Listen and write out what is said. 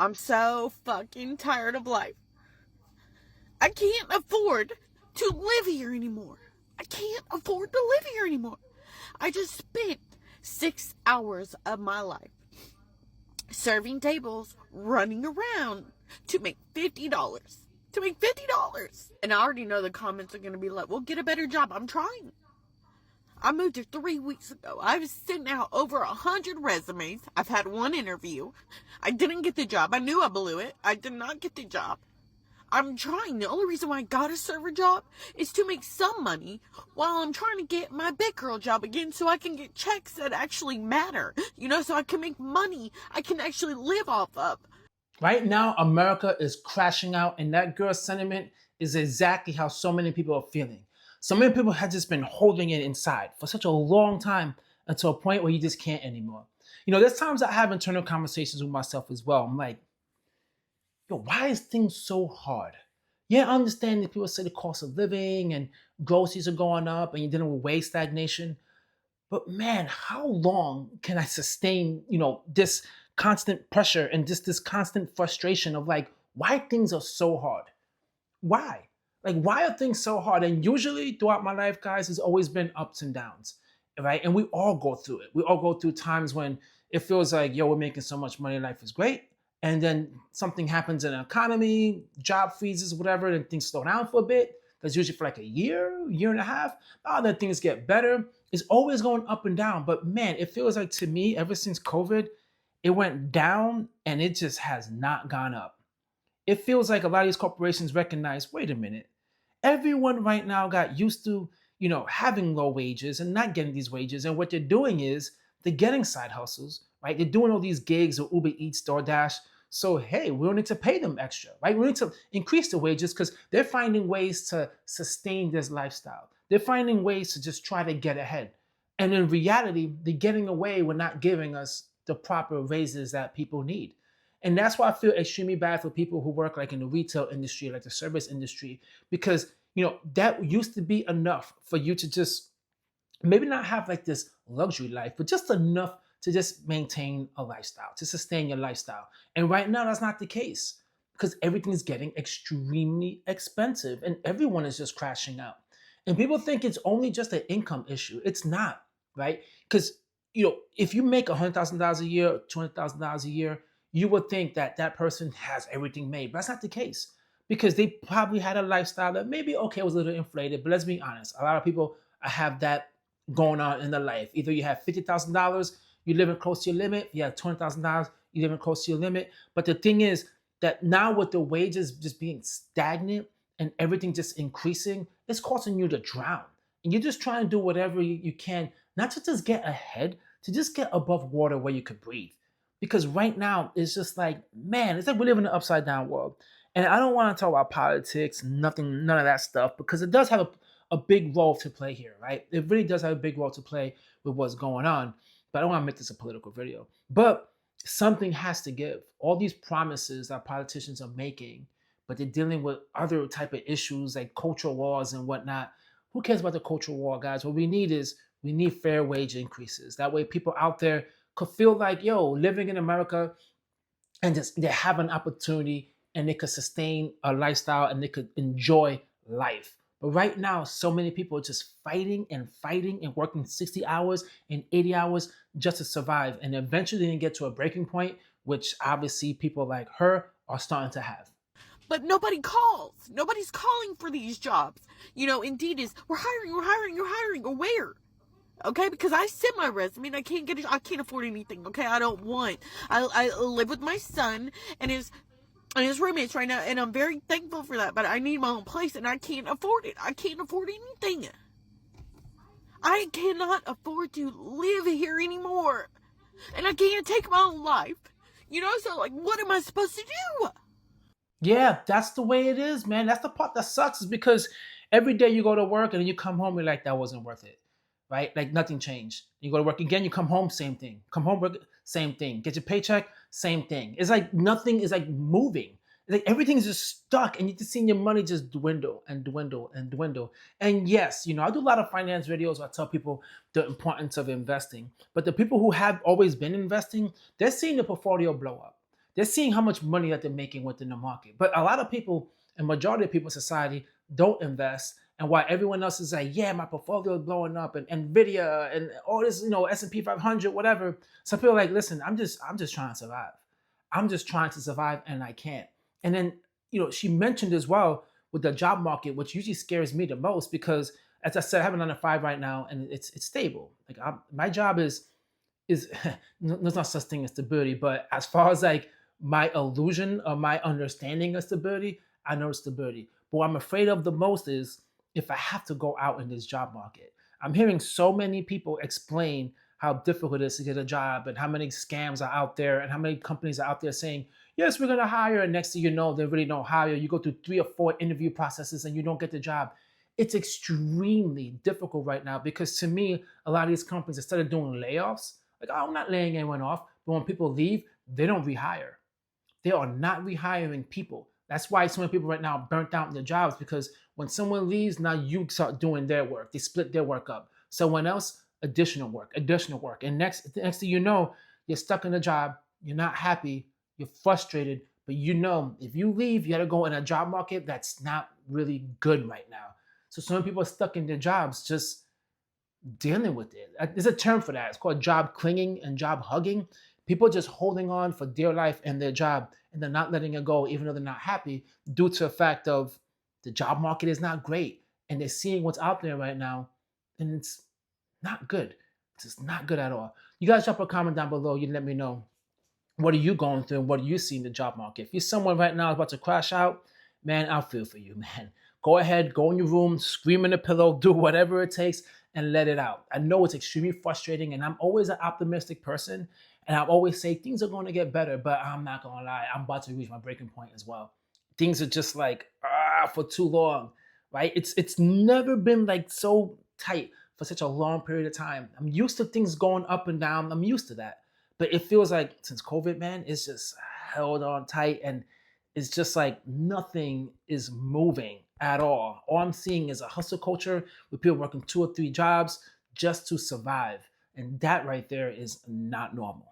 I'm so fucking tired of life. I can't afford to live here anymore. I can't afford to live here anymore. I just spent 6 hours of my life serving tables, running around to make $50. To make $50. And I already know the comments are going to be like, well, get a better job. I'm trying. I moved here 3 weeks ago. I've sent out over 100 resumes. I've had one interview. I didn't get the job. I knew I blew it. I did not get the job. I'm trying. The only reason why I got a server job is to make some money while I'm trying to get my big girl job again so I can get checks that actually matter. So I can make money I can actually live off of. Right now, America is crashing out, and that girl's sentiment is exactly how so many people are feeling. So many people have just been holding it inside for such a long time until a point where you just can't anymore. There's times I have internal conversations with myself as well. I'm like, yo, why is things so hard? Yeah, I understand that people say the cost of living and groceries are going up and you're dealing with wage stagnation. But man, how long can I sustain, this constant pressure and just this constant frustration of like, why things are so hard? Why? Like, why are things so hard? And usually throughout my life, guys, it's always been ups and downs, right? And we all go through it. We all go through times when it feels like, yo, we're making so much money, life is great. And then something happens in the economy, job freezes, whatever, and things slow down for a bit. That's usually for like a year and a half. Then things get better. It's always going up and down. But man, it feels like to me, ever since COVID, it went down and it just has not gone up. It feels like a lot of these corporations recognize, wait a minute, everyone right now got used to, having low wages and not getting these wages. And what they're doing is they're getting side hustles, right? They're doing all these gigs or Uber Eats, DoorDash. So, hey, we don't need to pay them extra, right? We need to increase the wages because they're finding ways to sustain this lifestyle. They're finding ways to just try to get ahead. And in reality, they're getting away with not giving us the proper raises that people need. And that's why I feel extremely bad for people who work like in the retail industry, like the service industry, because that used to be enough for you to just maybe not have like this luxury life, but just enough to just maintain a lifestyle, to sustain your lifestyle. And right now, that's not the case because everything is getting extremely expensive and everyone is just crashing out. And people think it's only just an income issue. It's not, right? Because, if you make $100,000 a year, $200,000 a year, you would think that that person has everything made. But that's not the case because they probably had a lifestyle that maybe, okay, was a little inflated. But let's be honest, a lot of people have that going on in their life. Either you have $50,000, you're living close to your limit. You have $20,000, you're living close to your limit. But the thing is that now with the wages just being stagnant and everything just increasing, it's causing you to drown. And you're just trying to do whatever you can, not to just get ahead, to just get above water where you could breathe. Because right now, it's just like, man, it's like we live in an upside down world. And I don't want to talk about politics, none of that stuff, because it does have a big role to play here, right? It really does have a big role to play with what's going on. But I don't want to make this a political video. But something has to give. All these promises that politicians are making, but they're dealing with other type of issues like cultural wars and whatnot. Who cares about the cultural war, guys? What we need fair wage increases. That way people out there could feel like, yo, living in America and just they have an opportunity and they could sustain a lifestyle and they could enjoy life. But right now, so many people are just fighting and working 60 hours and 80 hours just to survive. And eventually they get to a breaking point, which obviously people like her are starting to have. But nobody calls. Nobody's calling for these jobs. Indeed is, we're hiring, or where? Okay, because I sent my resume and I can't afford anything. Okay, I live with my son and his roommates right now, and I'm very thankful for that. But I need my own place and I can't afford it. I can't afford anything. I cannot afford to live here anymore, and I can't take my own life. So like, what am I supposed to do? Yeah, that's the way it is, man. That's the part that sucks is because every day you go to work and then you come home, you're like, that wasn't worth it, right? Like nothing changed. You go to work again, you come home, same thing. Come home, work, same thing. Get your paycheck, same thing. It's like nothing is like moving. It's like everything is just stuck and you're just seeing your money just dwindle and dwindle and dwindle. And yes, I do a lot of finance videos where I tell people the importance of investing. But the people who have always been investing, they're seeing the portfolio blow up. They're seeing how much money that they're making within the market. But a lot of people, and majority of people in society, don't invest. And while everyone else is like, yeah, my portfolio is blowing up, and Nvidia and all this, S&P 500, whatever. Some people are like, listen, I'm just trying to survive. I'm just trying to survive, and I can't. And then, she mentioned as well with the job market, which usually scares me the most because, as I said, I have an under five right now, and it's stable. Like my job is there's not such thing as stability, but as far as like my illusion or my understanding of stability, I know stability. But what I'm afraid of the most is if I have to go out in this job market. I'm hearing so many people explain how difficult it is to get a job and how many scams are out there and how many companies are out there saying, yes, we're going to hire. And next thing you know, they really don't hire. You go through 3 or 4 interview processes and you don't get the job. It's extremely difficult right now because to me, a lot of these companies, instead of doing layoffs, like, oh, I'm not laying anyone off. But when people leave, they don't rehire. They are not rehiring people. That's why so many people right now are burnt out in their jobs because when someone leaves, now you start doing their work. They split their work up. Someone else, additional work. And next thing you know, you're stuck in a job. You're not happy. You're frustrated. But if you leave, you got to go in a job market that's not really good right now. So many people are stuck in their jobs just dealing with it. There's a term for that. It's called job clinging and job hugging. People just holding on for dear life in their job and they're not letting it go, even though they're not happy, due to the fact of the job market is not great and they're seeing what's out there right now, and it's not good. It's just not good at all. You guys drop a comment down below. You let me know, what are you going through and what do you see in the job market? If you're someone right now about to crash out, man, I'll feel for you, man. Go ahead, go in your room, scream in the pillow, do whatever it takes and let it out. I know it's extremely frustrating and I'm always an optimistic person and I always say things are going to get better, but I'm not going to lie, I'm about to reach my breaking point as well. Things are just like, for too long, right? It's never been like so tight for such a long period of time. I'm used to things going up and down. I'm used to that. But it feels like since COVID, man, it's just held on tight and it's just like nothing is moving at all. All I'm seeing is a hustle culture with people working 2 or 3 jobs just to survive. And that right there is not normal.